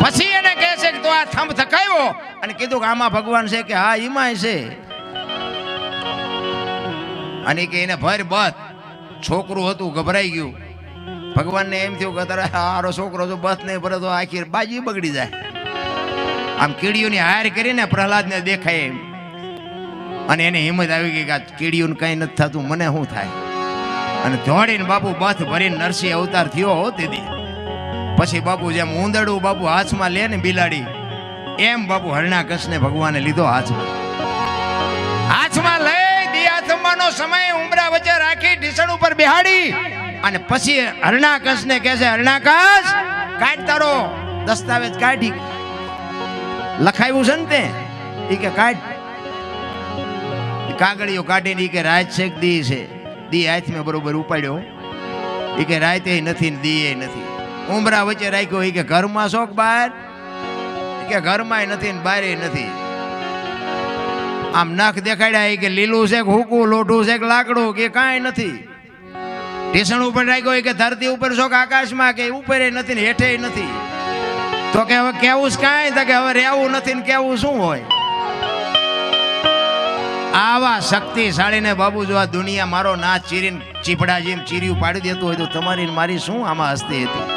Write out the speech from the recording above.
પછી એને કહે છે કે તો આ થંભ થકાયો અને કીધું કે આમાં ભગવાન છે કે હા ઈમાંય છે. અને કે એને ભર બત છોકરું હતું ગભરાઈ ગયું. ભગવાનને એમ થયું કે તારે હારો છોકરો જો બસ નહીં ભરે તો આખી બાજી બગડી જાય. આમ કીડીઓની હાર કરીને પ્રહલાદને દેખાય એમ અને એને હિંમત આવી ગઈ કે આ કીડીઓને કંઈ નથી થતું, મને શું થાય. અને દોડીને બાપુ બથ ભરીને નરસિંહ અવતાર થયો હોતી હતી. પછી બાપુ જેમ ઊંદડું બાપુ હાથમાં લે ને બિલાડી એમ બાપુ હરણાકશને ભગવાને લીધો હાથમાં લઈ દિયાથમાનો સમય ઉમરા વચ્ચે રાખી ઢીસણ ઉપર બેહાડી અને પછી હરણાકશને કહે છે હરણાકશ કાઢ તારો દસ્તાવેજ કાઢી લખાયું છે ને તે ઈ કે કાઢ. કાગળીઓ કાઢીને ઈ કે રાત છે કે દી છે. દી હાથમાં બરોબર ઉપાડ્યો. ઈ કે રાતે નથી ને દી નથી. ઉમરા વચ્ચે રાખ્યો. ઈ કે ઘરમાં શોખ બહાર કે ઘરમાં નથી ને બારે નથી. આમ નખ દેખાડ્યા. ઈ કે લીલું છે કે હુકું, લોઢું છે કે લાકડું કે કાંઈ નથી. ઢીસણ ઉપર રાખ્યો. કે ધરતી ઉપર શોખ આકાશમાં કે ઉપર નથી ને હેઠે નથી. તો કે હવે કેવું કાંઈ તો કે હવે રહેવું નથી ને કેવું શું હોય. આવા શક્તિશાળીને બાબુ જો આ દુનિયા મારો નાચ ચીરીને ચીપડા જેમ ચીરિયું પાડી દેતું હોય તો તમારી મારી શું આમાં હસ્તી હતી.